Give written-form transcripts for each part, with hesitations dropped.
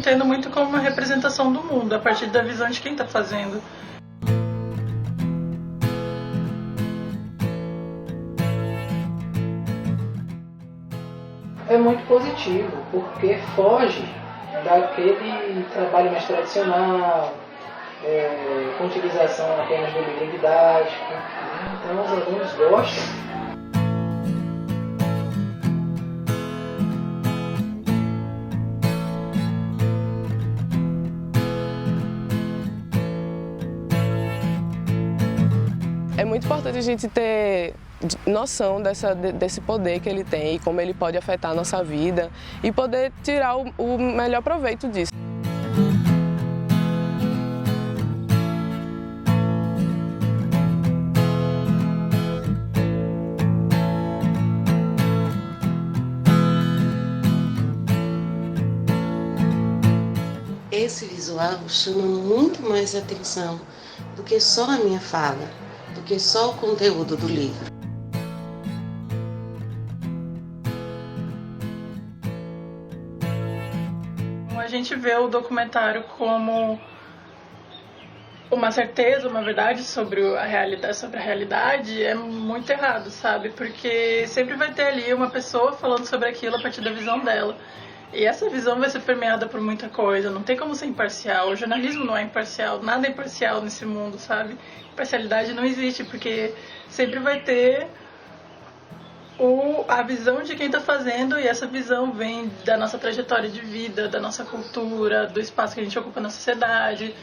entendo muito como uma representação do mundo, a partir da visão de quem está fazendo. É muito positivo, porque foge daquele trabalho mais tradicional, com utilização apenas do livro didático. Então os alunos gostam. É muito importante a gente ter noção desse poder que ele tem e como ele pode afetar a nossa vida e poder tirar o melhor proveito disso. Esse visual chama muito mais atenção do que só a minha fala, do que só o conteúdo do livro. A gente vê o documentário como uma certeza, uma verdade sobre a realidade, é muito errado, sabe? Porque sempre vai ter ali uma pessoa falando sobre aquilo a partir da visão dela. E essa visão vai ser permeada por muita coisa, não tem como ser imparcial. O jornalismo não é imparcial, nada é imparcial nesse mundo, sabe? Imparcialidade não existe, porque sempre vai ter a visão de quem está fazendo, e essa visão vem da nossa trajetória de vida, da nossa cultura, do espaço que a gente ocupa na sociedade,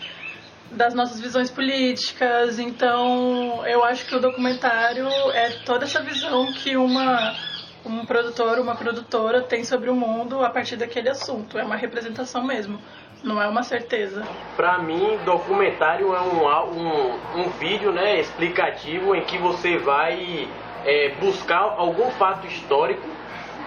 das nossas visões políticas. Então, eu acho que o documentário é toda essa visão que um produtor, uma produtora tem sobre o mundo a partir daquele assunto. É uma representação mesmo, não é uma certeza. Para mim, documentário é um vídeo, né, explicativo em que você vai buscar algum fato histórico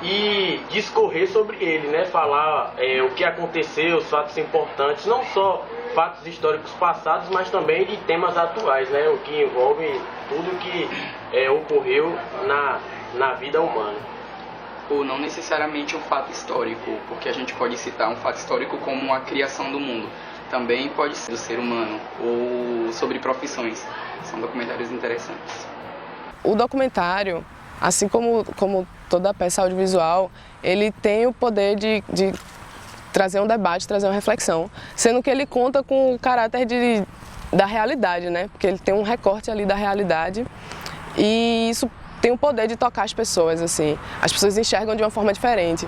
e discorrer sobre ele, né, falar o que aconteceu, os fatos importantes, não só fatos históricos passados, mas também de temas atuais, né, o que envolve tudo que ocorreu na vida humana. Ou não necessariamente um fato histórico, porque a gente pode citar um fato histórico como a criação do mundo. Também pode ser do ser humano, ou sobre profissões. São documentários interessantes. O documentário, assim como toda peça audiovisual, ele tem o poder de trazer um debate, trazer uma reflexão, sendo que ele conta com o caráter da realidade, né? Porque ele tem um recorte ali da realidade e isso tem o poder de tocar as pessoas, assim. As pessoas enxergam de uma forma diferente.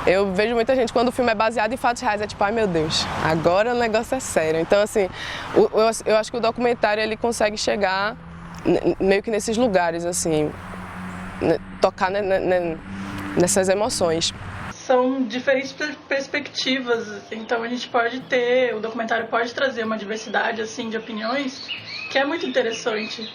Eu vejo muita gente, quando o filme é baseado em fatos reais, é tipo, ai meu Deus, agora o negócio é sério. Então, assim, eu acho que o documentário, ele consegue chegar meio que nesses lugares, assim, tocar nessas emoções. São diferentes perspectivas, então a gente o documentário pode trazer uma diversidade, assim, de opiniões, que é muito interessante.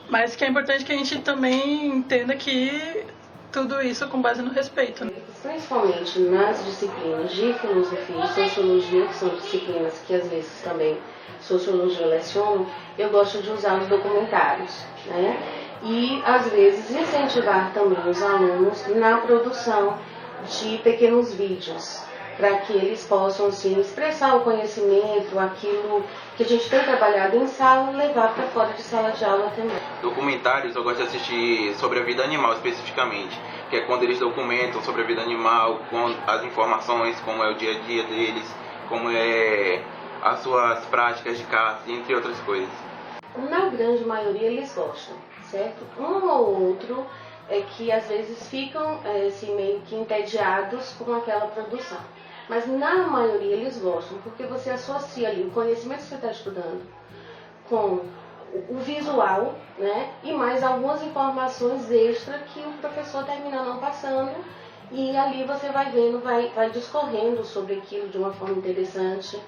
Mas que é importante que a gente também entenda que tudo isso com base no respeito, né? Principalmente nas disciplinas de filosofia e sociologia, que são disciplinas que às vezes também sociologia leciona, eu gosto de usar os documentários, né? E às vezes incentivar também os alunos na produção de pequenos vídeos, para que eles possam assim, expressar o conhecimento, aquilo que a gente tem trabalhado em sala, levar para fora de sala de aula também. Documentários eu gosto de assistir sobre a vida animal especificamente, que é quando eles documentam sobre a vida animal, com as informações, como é o dia a dia deles, como é as suas práticas de caça, entre outras coisas. Na grande maioria eles gostam, certo? Um ou outro é que às vezes ficam assim, meio que entediados com aquela produção. Mas na maioria eles gostam, porque você associa ali o conhecimento que você está estudando com o visual, né? E mais algumas informações extra que o professor termina não passando. E ali você vai vendo, vai discorrendo sobre aquilo de uma forma interessante.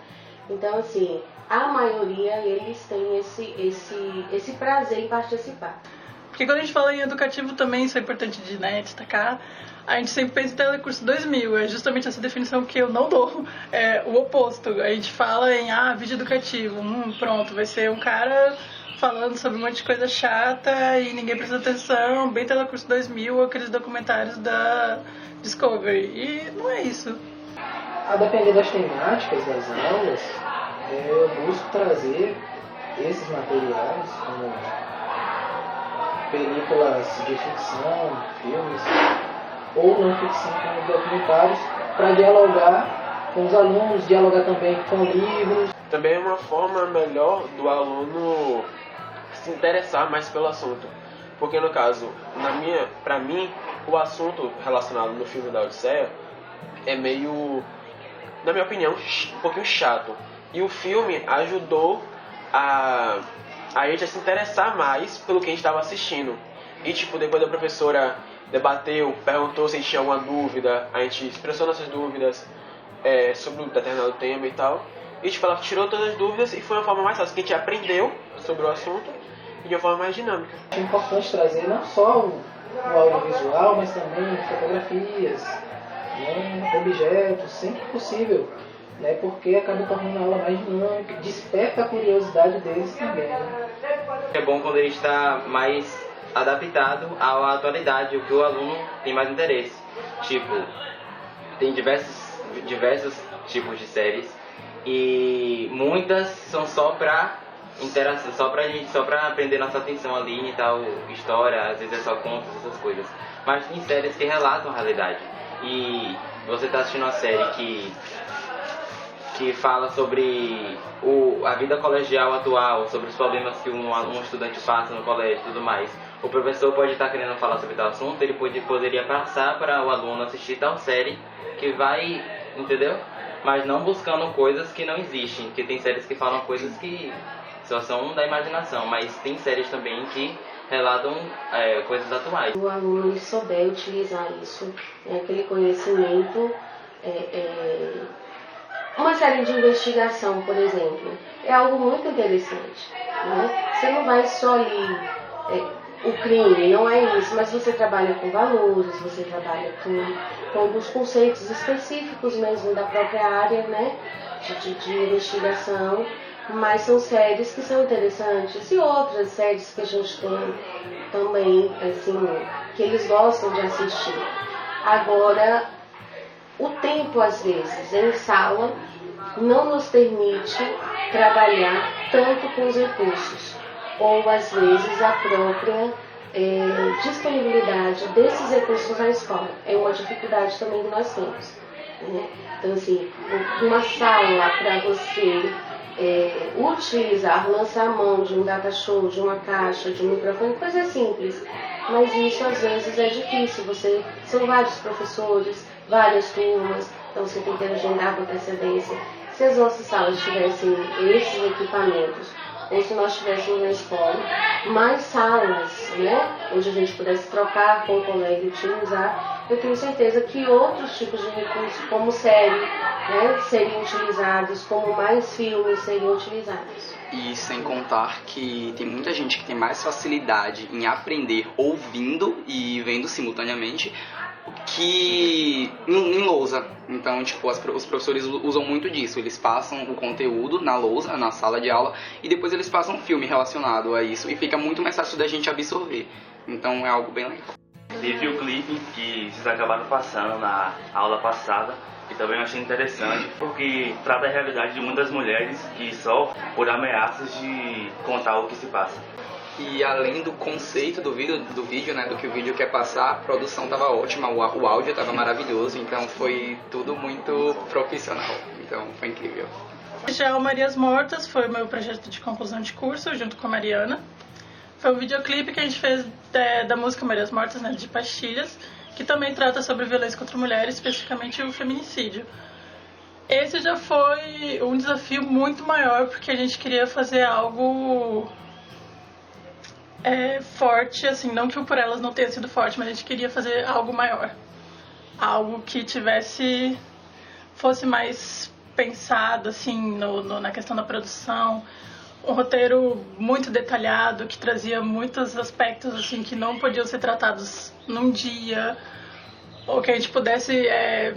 Então, assim, a maioria, eles têm esse prazer em participar. Porque quando a gente fala em educativo também, isso é importante de destacar, a gente sempre pensa em Telecurso 2000, é justamente essa definição que eu não dou, é o oposto. A gente fala em, vídeo educativo, pronto, vai ser um cara falando sobre um monte de coisa chata e ninguém presta atenção, bem Telecurso 2000, aqueles documentários da Discovery, e não é isso. A depender das temáticas das aulas, eu busco trazer esses materiais, como películas de ficção, filmes, ou não ficção, como documentários, para dialogar com os alunos, dialogar também com livros. Também é uma forma melhor do aluno se interessar mais pelo assunto. Porque no caso, para mim, o assunto relacionado no filme da Odisseia é meio, na minha opinião, um pouquinho chato. E o filme ajudou a gente a se interessar mais pelo que a gente estava assistindo. E tipo, depois a professora debateu, perguntou se a gente tinha alguma dúvida, a gente expressou nossas dúvidas sobre um determinado tema e tal. E tipo, ela tirou todas as dúvidas e foi uma forma mais fácil, que a gente aprendeu sobre o assunto e de uma forma mais dinâmica. É importante trazer não só o audiovisual, mas também fotografias, né, objetos, sempre que possível, né, porque acaba tornando a aula mais dinâmica, desperta a curiosidade deles também. Né? É bom quando ele está mais adaptado à atualidade, o que o aluno tem mais interesse. Tipo, tem diversos tipos de séries e muitas são só para interação, só para prender nossa atenção ali e tal, história, às vezes é só contos, essas coisas. Mas tem séries que relatam a realidade. E você está assistindo uma série que fala sobre a vida colegial atual, sobre os problemas que um estudante passa no colégio e tudo mais. O professor pode estar querendo falar sobre tal assunto, ele poderia passar para o aluno assistir tal série que vai, entendeu? Mas não buscando coisas que não existem, porque tem séries que falam coisas que só são da imaginação, mas tem séries também que relatam coisas atuais. O aluno souber utilizar isso, aquele conhecimento, uma série de investigação, por exemplo, é algo muito interessante. Né? Você não vai só ali o crime, não é isso, mas você trabalha com valores, você trabalha com alguns conceitos específicos mesmo da própria área, né, de investigação, mas são séries que são interessantes e outras séries que a gente tem também, assim, que eles gostam de assistir. Agora, o tempo, às vezes, em sala, não nos permite trabalhar tanto com os recursos, ou, às vezes, a própria disponibilidade desses recursos na escola. É uma dificuldade também que nós temos. Né? Então, assim, uma sala para você utilizar, lançar a mão de um data show, de uma caixa, de um microfone, coisa simples. Mas isso, às vezes, é difícil. São vários professores, várias turmas, então você tem que agendar com antecedência. Se as nossas salas tivessem esses equipamentos, ou se nós tivéssemos na escola mais salas, né, onde a gente pudesse trocar com o colega e utilizar, eu tenho certeza que outros tipos de recursos, como série, né, seriam utilizados, como mais filmes seriam utilizados. E sem contar que tem muita gente que tem mais facilidade em aprender ouvindo e vendo simultaneamente que em lousa. Então, tipo, os professores usam muito disso. Eles passam o conteúdo na lousa, na sala de aula, e depois eles passam um filme relacionado a isso. E fica muito mais fácil da gente absorver. Então, é algo bem legal. Teve o clipe que vocês acabaram passando na aula passada, e também eu achei interessante, porque trata a realidade de muitas mulheres que sofrem por ameaças de contar o que se passa. E além do conceito do vídeo, né, do que o vídeo quer passar, a produção estava ótima, o áudio estava maravilhoso, então foi tudo muito profissional, então foi incrível. Já o Marias Mortas foi o meu projeto de conclusão de curso, junto com a Mariana. Foi um videoclipe que a gente fez da música Marias Mortas, né, de Pastilhas, que também trata sobre violência contra mulheres, especificamente o feminicídio. Esse já foi um desafio muito maior, porque a gente queria fazer algo forte, assim, não que o Por Elas não tenha sido forte, mas a gente queria fazer algo maior. Algo que fosse mais pensado, assim, na questão da produção. Um roteiro muito detalhado, que trazia muitos aspectos, assim, que não podiam ser tratados num dia. Ou que a gente pudesse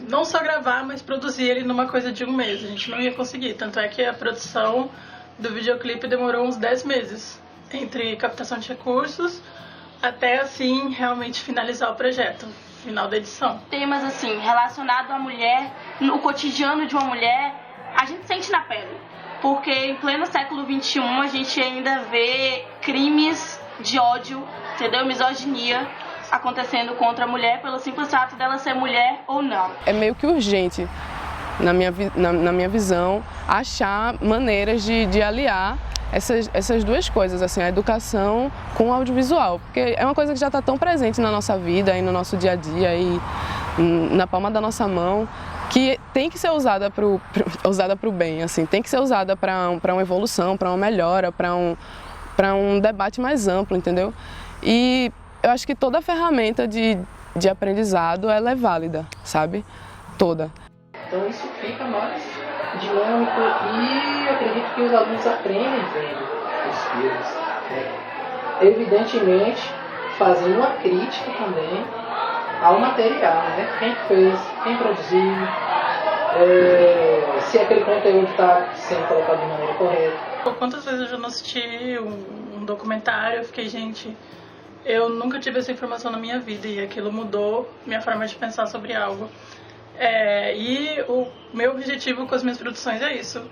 não só gravar, mas produzir ele numa coisa de um mês. A gente não ia conseguir. Tanto é que a produção do videoclipe demorou uns 10 meses. Entre captação de recursos, até assim realmente finalizar o projeto, final da edição. Temas assim, relacionados à mulher, no cotidiano de uma mulher, a gente sente na pele. Porque em pleno século XXI a gente ainda vê crimes de ódio, entendeu? Misoginia acontecendo contra a mulher pelo simples fato dela ser mulher ou não. É meio que urgente, na minha visão, achar maneiras de aliar essas duas coisas, assim, a educação com o audiovisual, porque é uma coisa que já está tão presente na nossa vida e no nosso dia a dia e na palma da nossa mão, que tem que ser usada para o bem, assim, tem que ser usada para uma evolução, para uma melhora, para um debate mais amplo, entendeu? E eu acho que toda ferramenta de aprendizado ela é válida, sabe? Toda. Então isso fica mais dinâmico e eu acredito que os alunos aprendem vendo os filmes, né? Evidentemente fazendo uma crítica também ao material, né? Quem fez, quem produziu, se aquele conteúdo está sendo colocado de maneira correta. Quantas vezes eu já não assisti um documentário, eu fiquei, gente, eu nunca tive essa informação na minha vida e aquilo mudou minha forma de pensar sobre algo. E o meu objetivo com as minhas produções é isso,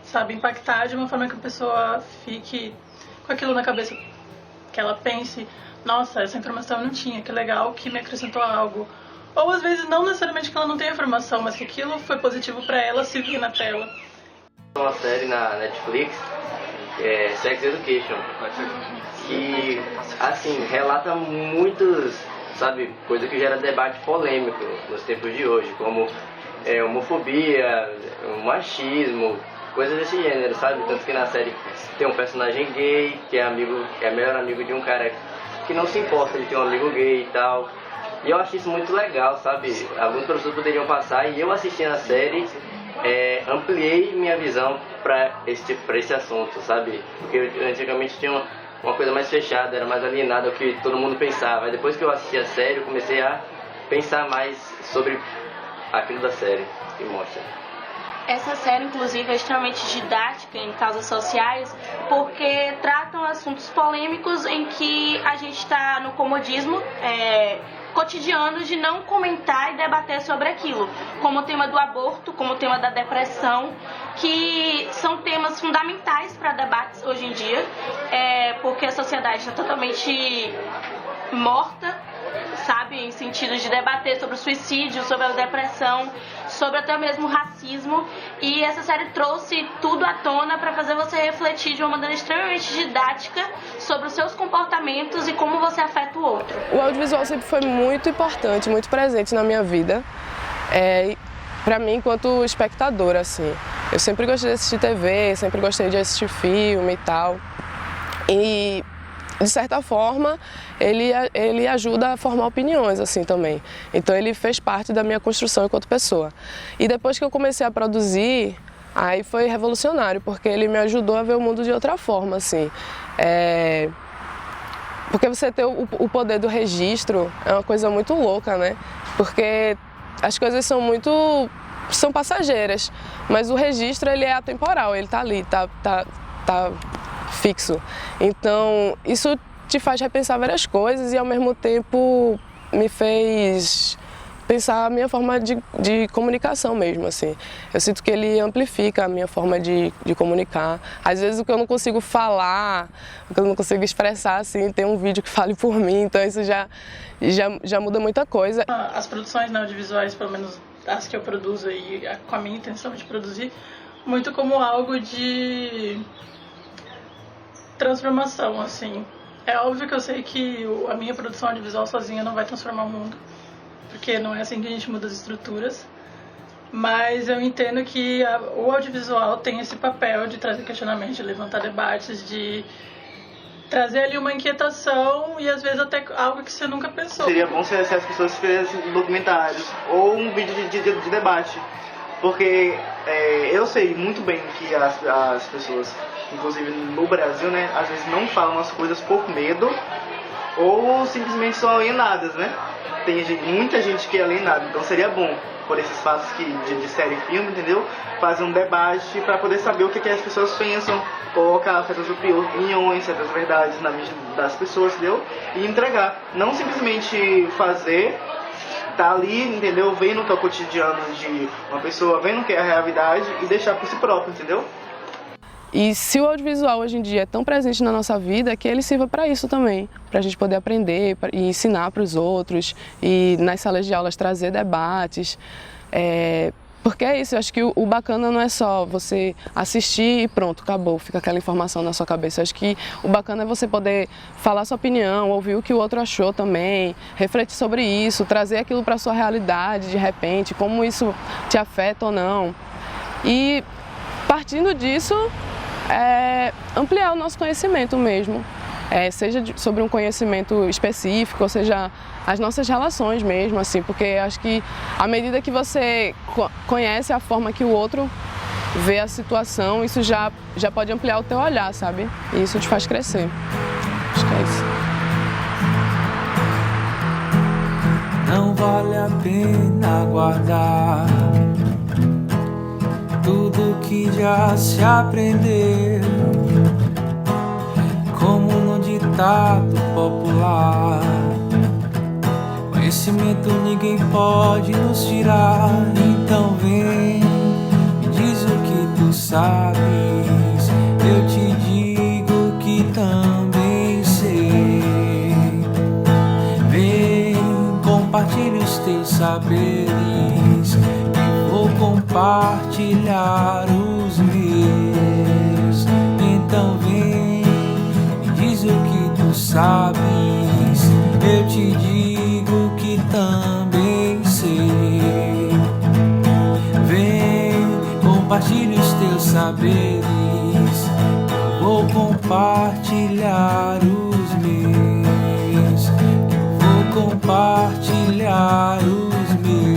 sabe? Impactar de uma forma que a pessoa fique com aquilo na cabeça, que ela pense, nossa, essa informação eu não tinha, que legal, que me acrescentou algo. Ou às vezes não necessariamente que ela não tenha informação, mas que aquilo foi positivo para ela se vir na tela. Uma série na Netflix, Sex Education, que, assim, relata muitos, sabe, coisa que gera debate polêmico nos tempos de hoje, como homofobia, machismo, coisas desse gênero, sabe? Tanto que na série tem um personagem gay, que é melhor amigo de um cara que não se importa, ele tem um amigo gay e tal. E eu acho isso muito legal, sabe? Alguns professores poderiam passar e eu assistindo a série, ampliei minha visão para esse assunto, sabe? Porque eu antigamente tinha uma coisa mais fechada, era mais alienada ao que todo mundo pensava. E depois que eu assisti a série, eu comecei a pensar mais sobre aquilo da série que mostra. Essa série, inclusive, é extremamente didática em causas sociais, porque tratam assuntos polêmicos em que a gente está no comodismo cotidiano de não comentar e debater sobre aquilo, como o tema do aborto, como o tema da depressão, que são temas fundamentais para debates hoje em dia, porque a sociedade está totalmente morta, sabe, em sentido de debater sobre o suicídio, sobre a depressão, sobre até mesmo o racismo, e essa série trouxe tudo à tona para fazer você refletir de uma maneira extremamente didática sobre os seus comportamentos e como você afeta o outro. O audiovisual sempre foi muito importante, muito presente na minha vida, para mim enquanto espectadora, assim. Eu sempre gostei de assistir TV, sempre gostei de assistir filme e tal, e de certa forma, ele ajuda a formar opiniões, assim, também. Então, ele fez parte da minha construção enquanto pessoa. E depois que eu comecei a produzir, aí foi revolucionário, porque ele me ajudou a ver o mundo de outra forma, assim. Porque você ter o poder do registro é uma coisa muito louca, né? Porque as coisas são passageiras, mas o registro, ele é atemporal, ele tá ali, tá fixo. Então, isso te faz repensar várias coisas e, ao mesmo tempo, me fez pensar a minha forma de comunicação mesmo, assim. Eu sinto que ele amplifica a minha forma de comunicar. Às vezes, o que eu não consigo falar, o que eu não consigo expressar, assim, tem um vídeo que fale por mim, então isso já muda muita coisa. As produções audiovisuais, pelo menos as que eu produzo e com a minha intenção de produzir, muito como algo de transformação, assim. É óbvio que eu sei que a minha produção audiovisual sozinha não vai transformar o mundo, porque não é assim que a gente muda as estruturas, mas eu entendo que o audiovisual tem esse papel de trazer questionamento, de levantar debates, de trazer ali uma inquietação e às vezes até algo que você nunca pensou. Seria bom se as pessoas fizessem documentários ou um vídeo de debate, porque eu sei muito bem que as pessoas, inclusive no Brasil, né, às vezes não falam as coisas por medo ou simplesmente são alienadas, né? tem muita gente que é alienada, então seria bom, por esses fatos de série e filme, entendeu? Fazer um debate para poder saber o que as pessoas pensam, colocar certas opiniões, certas verdades na mente das pessoas, entendeu? E entregar. Não simplesmente fazer, tá ali, entendeu? Vendo o que é o cotidiano de uma pessoa, vendo o que é a realidade e deixar por si próprio, entendeu? E se o audiovisual hoje em dia é tão presente na nossa vida, que ele sirva para isso também, para a gente poder aprender e ensinar para os outros, e nas salas de aulas trazer debates. Porque é isso, eu acho que o bacana não é só você assistir e pronto, acabou, fica aquela informação na sua cabeça. Eu acho que o bacana é você poder falar sua opinião, ouvir o que o outro achou também, refletir sobre isso, trazer aquilo para a sua realidade de repente, como isso te afeta ou não. E partindo disso, ampliar o nosso conhecimento mesmo, seja sobre um conhecimento específico, ou seja, as nossas relações mesmo, assim, porque acho que à medida que você conhece a forma que o outro vê a situação, isso já pode ampliar o teu olhar, sabe? E isso te faz crescer. Acho que é isso. Não vale a pena guardar tudo que já se aprendeu, como no ditado popular. Conhecimento ninguém pode nos tirar, então vem, me diz o que tu sabes, eu te digo que também sei. Vem, compartilha os teus saberes, vou compartilhar os meus. Então vem, me diz o que tu sabes, eu te digo que também sei. Vem, compartilha os teus saberes, eu vou compartilhar os meus. Eu vou compartilhar os meus.